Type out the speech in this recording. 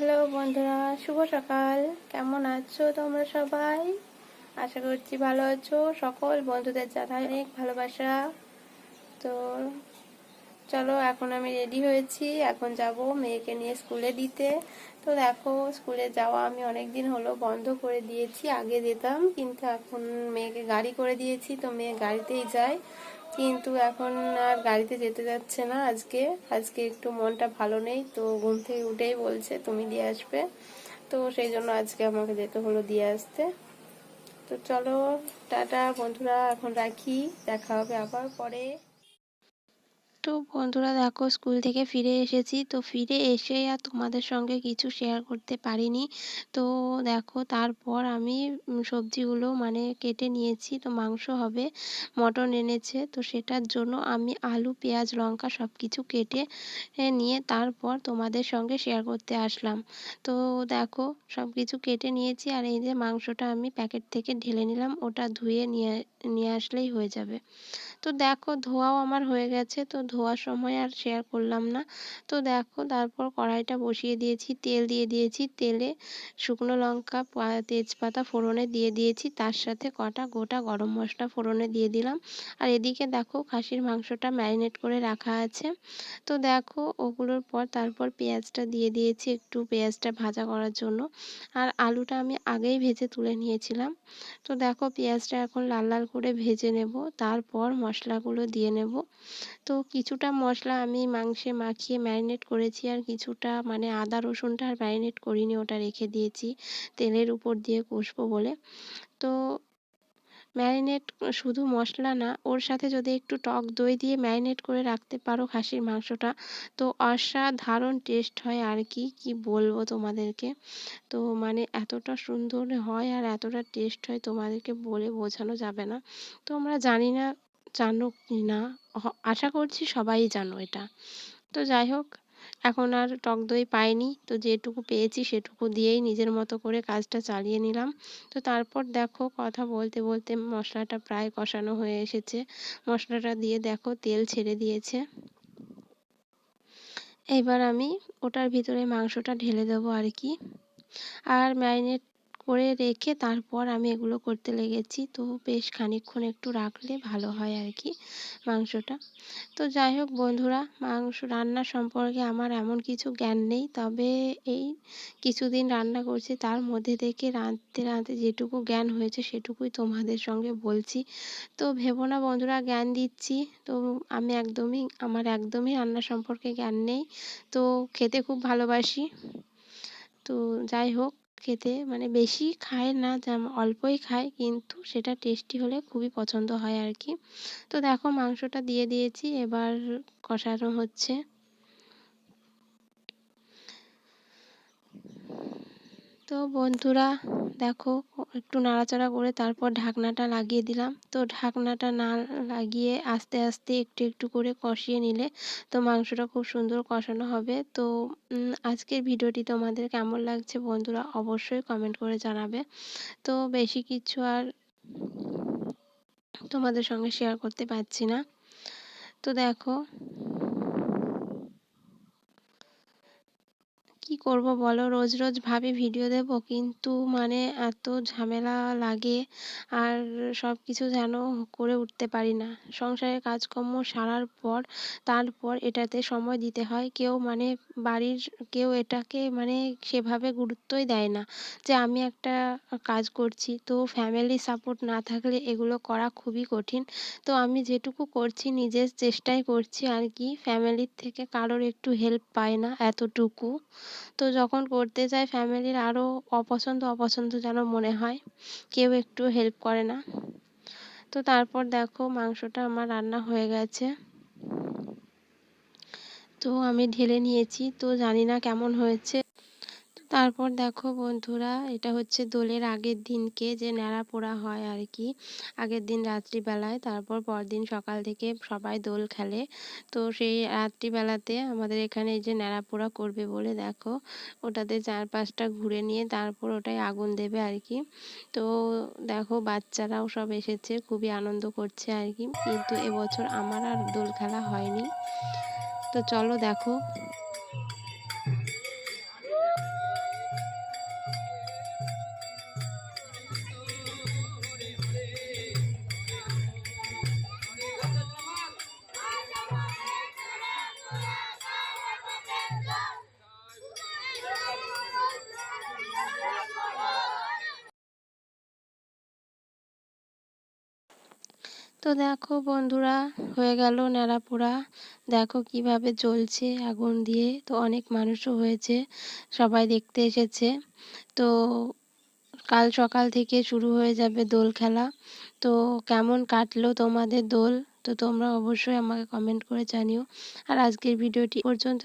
Hello বন্ধুরা, শুভ সকাল। কেমন আছো তোমরা সবাই? আশা করছি ভালো আছো। সকল বন্ধুদের জানাই অনেক ভালোবাসা। তো চলো, এখন আমি রেডি হয়েছি, এখন যাব মেয়েকে নিয়ে স্কুলে দিতে। তো দেখো, স্কুলে যাওয়া আমি অনেক দিন হলো বন্ধ করে দিয়েছি। আগে যেতাম, কিন্তু এখন মেয়েকে গাড়ি করে দিয়েছি, তো মেয়ে গাড়িতেই যায়। কিন্তু এখন আর গাড়িতে যেতে যাচ্ছে না। আজকে আজকে একটু মনটা ভালো নেই, তো ঘুম থেকে উঠেই বলছে তুমি দিয়ে আসবে। তো সেই জন্য আজকে আমাকে যেতে হলো দিয়ে আসতে। তো চলো, টাটা বন্ধুরা, এখন রাখি, দেখা হবে আবার পরে। তো বন্ধুরা দেখো, স্কুল থেকে ফিরে এসেছি। তো ফিরে এসে আর তোমাদের সঙ্গে কিছু শেয়ার করতে পারিনি। তো দেখো, তারপর আমি সবজিগুলো মানে কেটে নিয়েছি। তো মাংস হবে, মটন এনেছে, তো সেটার জন্য আমি আলু পেঁয়াজ লঙ্কা সব কিছু কেটে নিয়ে তারপর তোমাদের সঙ্গে শেয়ার করতে আসলাম। তো দেখো, সব কিছু কেটে নিয়েছি, আর এই যে মাংসটা আমি প্যাকেট থেকে ঢেলে নিলাম, ওটা ধুয়ে নিয়ে নিয়ে আসলেই হয়ে যাবে। তো দেখো, ধোয়াও আমার হয়ে গেছে, তো ধোয়ার সময় আর শেয়ার করলাম না। তো দেখো, তারপর কড়াইটা বসিয়ে দিয়েছি, তেল দিয়ে দিয়েছি, তেলে শুকনো লঙ্কা তেজপাতা ফোড়নে দিয়ে দিয়েছি, তার সাথে কটা গোটা গরম মশলা ফোড়নে দিয়ে দিলাম। আর এদিকে দেখো, খাসির মাংসটা ম্যারিনেট করে রাখা আছে। তো দেখো, ওগুলোর পর তারপর পেঁয়াজটা দিয়ে দিয়েছি একটু পেঁয়াজটা ভাজা করার জন্য। আর আলুটা আমি আগেই ভেজে তুলে নিয়েছিলাম। তো দেখো, পেঁয়াজটা এখন লাল লাল করে ভেজে নেব, তারপর মশলাগুলো দিয়ে নেব। তো কিছুটা মশলা আমি মাংসে মাখিয়ে ম্যারিনেট করেছি, আর কিছুটা মানে আদা রসুনটা আর ম্যারিনেট করিনি, ওটা রেখে দিয়েছি তেলের উপর দিয়ে কষবো বলে। তো ম্যারিনেট শুধু মশলা না, ওর সাথে যদি একটু টক দই দিয়ে ম্যারিনেট করে রাখতে পারো খাসির মাংসটা, তো অসাধারণ টেস্ট হয় আর কি, কি বলবো তোমাদেরকে। তো মানে এতটা সুন্দর হয় আর এতটা টেস্ট হয়, তোমাদেরকে বলে বোঝানো যাবে না। তোমরা জানি না জানো কি না, আশা করছি সবাই জানো এটা। তো যাই হোক, এখন আর টক দই পাইনি, তো যেটুকু পেয়েছি সেটুকু দিয়েই নিজের মতো করে কাজটা চালিয়ে নিলাম। তো তারপর দেখো, কথা বলতে বলতে মশলাটা প্রায় কষানো হয়ে এসেছে। মশলাটা দিয়ে দেখো তেল ছেড়ে দিয়েছে। এবার আমি ওটার ভিতরে মাংসটা ঢেলে দেবো আর কি। আর ম্যারিনেট করে রেখে তারপর আমি এগুলো করতে লেগেছি। তো বেশ খানিকক্ষণ একটু রাখলে ভালো হয় আর কি মাংসটা। তো যাই হোক বন্ধুরা, মাংস রান্না সম্পর্কে আমার এমন কিছু জ্ঞান নেই, তবে এই কিছুদিন রান্না করছি, তার মধ্যে থেকে রাঁধতে রাঁধতে যেটুকু জ্ঞান হয়েছে সেটুকুই তোমাদের সঙ্গে বলছি। তো ভেবো না বন্ধুরা জ্ঞান দিচ্ছি। তো আমার একদমই রান্না সম্পর্কে জ্ঞান নেই। তো খেতে খুব ভালোবাসি। তো যাই হোক, খেতে মানে বেশি খায় না, অল্পই খায়, কিন্তু সেটা টেস্টি হলে খুবই পছন্দ হয় আর কি। তো দেখো, মাংসটা দিয়ে দিয়েছি, এবার কষানো হচ্ছে। তো বন্ধুরা দেখো, একটু নাড়াচাড়া করে তারপর ঢাকনাটা লাগিয়ে দিলাম। তো ঢাকনাটা না লাগিয়ে আস্তে আস্তে একটু একটু করে কষিয়ে নিলে তো মাংসটা খুব সুন্দর কষানো হবে। তো আজকের ভিডিওটি তোমাদের কেমন লাগছে বন্ধুরা, অবশ্যই কমেন্ট করে জানাবে। তো বেশি কিছু আর তোমাদের সঙ্গে শেয়ার করতে পারছি না। তো দেখো, কি করব বলো, রোজ রোজ ভাবি ভিডিও দেব, কিন্তু মানে এত ঝামেলা লাগে, আর সব কিছু যেন করে উঠতে পারি না। সংসারের কাজকর্ম সারার পর তারপর এটাতে সময় দিতে হয়। কেউ মানে বাড়ির কেউ এটাকে মানে সেভাবে গুরুত্বই দেয় না যে আমি একটা কাজ করছি। তো ফ্যামিলি সাপোর্ট না থাকলে এগুলো করা খুবই কঠিন। তো আমি যেটুকু করছি নিজের চেষ্টায় করছি আর কি, ফ্যামিলির থেকে কারোর একটু হেল্প পাই না এতটুকু। তো যখন করতে যাই ফ্যামিলির আরও অপছন্দ অপছন্দ যেন মনে হয়, কেউ একটু হেল্প করে না। তো তারপর দেখো, মাংসটা আমার রান্না হয়ে গেছে। তো আমি ঢেলে নিয়েছি, তো জানি না কেমন হয়েছে। তারপর দেখো বন্ধুরা, এটা হচ্ছে দোলের আগের দিনকে যে ন্যাড়া পোড়া হয় আর কি, আগের দিন রাত্রিবেলায়, তারপর পরদিন সকাল থেকে সবাই দোল খেলে। তো সেই রাত্রিবেলাতে আমাদের এখানে এই যে ন্যাড়া পোড়া করবে বলে দেখো, ওটাতে 4-5টা ঘুরে নিয়ে তারপর ওটায় আগুন দেবে আর কি। তো দেখো, বাচ্চারাও সব এসেছে, খুবই আনন্দ করছে আর কি, কিন্তু এবছর আমার আর দোল খেলা হয়নি। তো চলো দেখো। তো দেখো বন্ধুরা, হয়ে গেল ন্যাড়াপোড়া। দেখো কিভাবে জ্বলছে আগুন দিয়ে। তো অনেক মানুষও হয়েছে, সবাই দেখতে এসেছে। তো কাল সকাল থেকে শুরু হয়ে যাবে দোল খেলা। তো কেমন কাটলো তোমাদের দোল? তো তোমরা অবশ্যই আমাকে কমেন্ট করে জানিও। আর আজকের ভিডিওটি পর্যন্ত।